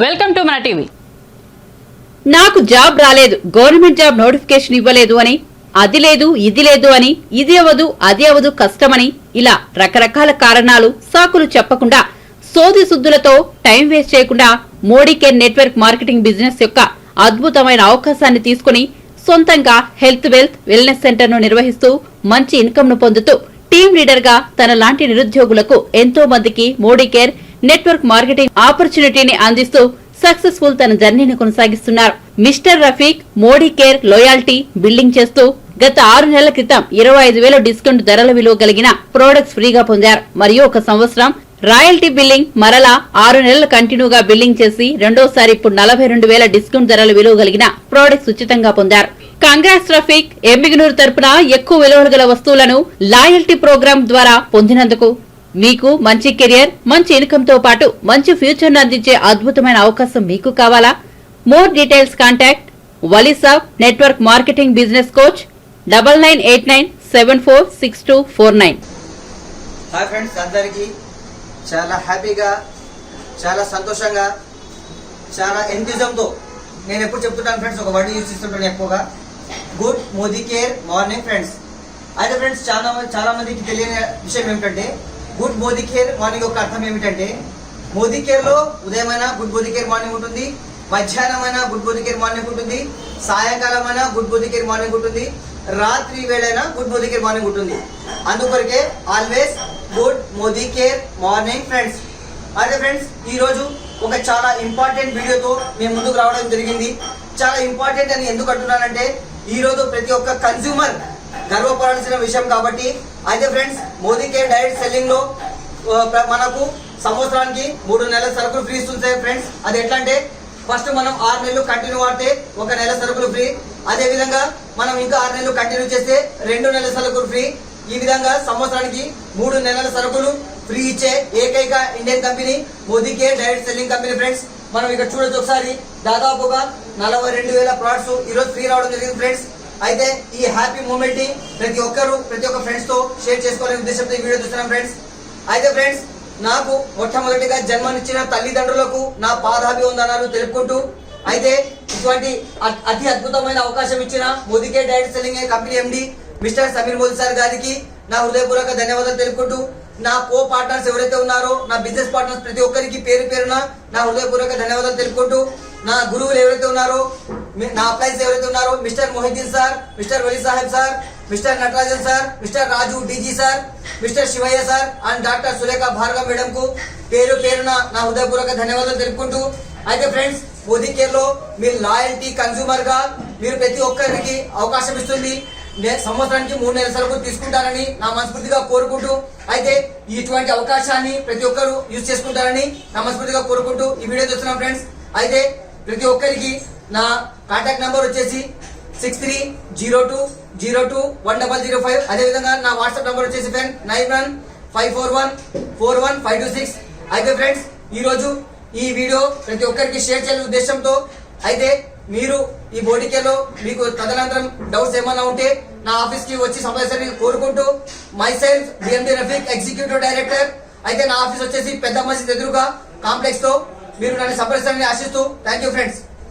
Welcome to మన TV. నాకు job రాలేదు, గవర్నమెంట్ జాబ్ నోటిఫికేషన్ ఇవ్వలేదు అని, అది లేదు ఇది లేదు అని, ఇది అవదు అది అవదు కష్టమని, ఇలా రకరకాల కారణాలు సాకులు చెప్పకుండా సోది సుద్దులతో టైం వేస్ట్ చేయకుండా Modi care network marketing business యొక్క అద్భుతమైన అవకాశాన్ని తీసుకుని సొంతంగా హెల్త్ వెల్త్ వెల్నెస్ సెంటర్ ను నిర్వహిస్తూ మంచి ఇన్కమ్ ను పొందుతూ టీమ్ లీడర్ గా తన లాంటి నిరుద్యోగులకు ఎంతో మందికి మోడీ కేర్ నెట్వర్క్ మార్కెటింగ్ ఆపర్చునిటీని అందిస్తూ సక్సెస్ఫుల్ తన జర్నీని కొనసాగిస్తున్నారు. Mister Rafiq Modi care loyalty building చేస్తూ గత 6 నెలల క్రితం 25,000 డిస్కౌంట్ ధరల విలువ కలిగిన ప్రొడక్ట్స్ ఫ్రీగా పొందారు. మరియు 1 సంవత్సరం రాయల్టీ బిల్లింగ్, మరలా 6 నెలలు కంటిన్యూగా బిల్లింగ్ చేసి రెండోసారి ఇప్పుడు 42,000 డిస్కౌంట్ ధరల విలువ కలిగిన ప్రొడక్ట్స్ ఉచితంగా పొందారు. కాంగ్రెస్ రఫీక్ ఎమ్మిగనూరు తరపున ఎక్కువ విలువలు గల వస్తువులను లాయల్టీ ప్రోగ్రామ్ ద్వారా పొందినందుకు మీకు మంచి కెరియర్, మంచి ఇన్కమ్ తో పాటు మంచి ఫ్యూచర్ ను అందించే అద్భుతమైన అవకాశం మీకు కావాలా? More details contact Walisab network marketing business coach 9989746249. Hi friends, అందరికీ చాలా హ్యాపీగా, చాలా సంతోషంగా, చాలా ఎంథూజిజంతో నేను ఎప్పుడు చెప్తుంటాను ఫ్రెండ్స్, ఒక వర్డ్ యూజ్ చేస్తుంటాను ఎక్కువగా, good Modi care morning friends. అయితే ఫ్రెండ్స్, చాలా మందికి తెలియని విషయం ఏమిటంటే, గుడ్ మోదీ కేర్ మార్నింగ్ యొక్క అర్థం ఏమిటంటే, మోదీ కేర్ లో ఉదయమైనా గుడ్ మోదీ కేర్ మార్నింగ్ ఉంటుంది, మధ్యాహ్నమైనా గుడ్ మోదీ కేర్ మార్నింగ్ ఉంటుంది, సాయంకాలం అయినా గుడ్ మోదీ కేర్ మార్నింగ్ ఉంటుంది, రాత్రి వేళైనా గుడ్ మోదీ కేర్ మార్నింగ్ ఉంటుంది. అందుకొరకే always good Modi care morning friends. అయితే ఫ్రెండ్స్, ఈ రోజు ఒక చాలా ఇంపార్టెంట్ వీడియోతో మేము ముందుకు రావడం జరిగింది. చాలా ఇంపార్టెంట్ అని ఎందుకు అంటున్నానంటే, ఈ రోజు ప్రతి ఒక్క కన్స్యూమర్ గర్వపడాల్సిన విషయం కాబట్టి. అయితే friends, Modi care direct selling లో మనకు సంవత్సరానికి 3 నెలల సరుకులు ఫ్రీ ఇస్తుంది ఫ్రెండ్స్. అది ఎట్లా అంటే, ఫస్ట్ మనం 6 నెలలు కంటిన్యూ వాడితే 1 నెల సరుకులు ఫ్రీ. అదే విధంగా మనం ఇంకా 6 నెలలు కంటిన్యూ చేస్తే 2 నెలల సరుకులు ఫ్రీ. ఈ విధంగా సంవత్సరానికి 3 నెలల సరుకులు ఫ్రీ ఇచ్చే ఏకైక Indian company Modi care direct selling company friends. మనం ఇక్కడ చూడొచ్చు ఒకసారి, దాదాపుగా 42,000 ప్రొడక్ట్స్ ఈరోజు ఫ్రీ రావడం జరిగింది ఫ్రెండ్స్. అయితే ఈ హ్యాపీ మూమెంట్ ని ప్రతి ఒక్క ఫ్రెండ్స్ తో షేర్ చేసుకోవాలనే ఉద్దేశంతో ఈ వీడియో చూస్తున్నాం ఫ్రెండ్స్. అయితే ఫ్రెండ్స్, నాకు మొట్టమొదటిగా జన్మనిచ్చిన తల్లిదండ్రులకు నా పాదాభివందనాలు తెలుపుకుంటూ, అయితే ఇటువంటి అతి అద్భుతమైన అవకాశం ఇచ్చిన Modi care direct selling company MD mister Sameer Modi sir గారికి నా హృదయపూర్వక ధన్యవాదాలు తెలుపుకుంటూ, నా కో పార్ట్నర్స్ ఎవరైతే ఉన్నారో, నా బిజినెస్ పార్ట్నర్స్ ప్రతి ఒక్కరికి పేరు పేరున నా హృదయపూర్వక ధన్యవాదాలు తెలుపుకుంటూ, నా గురువులు ఎవరైతే ఉన్నారో, నా అప్లైన్స్ ఎవరైతే ఉన్నారో, mister Mohiddin sir, mister Wali Saheb sir, mister Natarajan sir, mister Raju DG sir, mister Shivayya sir and doctor Surekha Bhargav madam కు పేరు పేరున నా హృదయపూర్వక ధన్యవాదాలు తెలుపుకుంటూ, అయితే ఫ్రెండ్స్, మోదీ కేర్ లో మీరు లాయల్టీ కన్స్యూమర్ గా మీరు ప్రతి ఒక్కరికి అవకాశం ఇస్తుంది. సంవత్సరానికి 3 నెలల సరుకులు తీసుకుంటారని నా మనస్ఫూర్తిగా కోరుకుంటూ, అయితే ఇటువంటి అవకాశాన్ని ప్రతి ఒక్కరు యూజ్ చేసుకుంటారని నా మనస్ఫూర్తిగా కోరుకుంటూ ఈ వీడియో చూస్తున్నాం ఫ్రెండ్స్. అయితే ప్రతి ఒక్కరికి నా కాంటాక్ట్ నంబర్ వచ్చేసి 6302021005. అదే విధంగా నా వాట్సాప్ నంబర్ వచ్చేసి 9154141526. అయితే ఫ్రెండ్స్, ఈ రోజు ఈ వీడియో ప్రతి ఒక్కరికి షేర్ చేయాలనే ఉద్దేశంతో, అయితే మీరు ఈ మోడీ కేర్ లో మీకు తదనంతరం డౌట్స్ ఏమైనా ఉంటే నా ఆఫీస్ కి వచ్చి సంప్రదించాలని కోరుకుంటూ, my self DND Rafiq, executive director. అయితే నా ఆఫీస్ వచ్చేసి పెద్ద మసీద్ ఎదురుగా కాంప్లెక్స్ లో మీరు నన్ను సంప్రదించాలని ఆశిస్తూ, థ్యాంక్ యూ ఫ్రెండ్స్.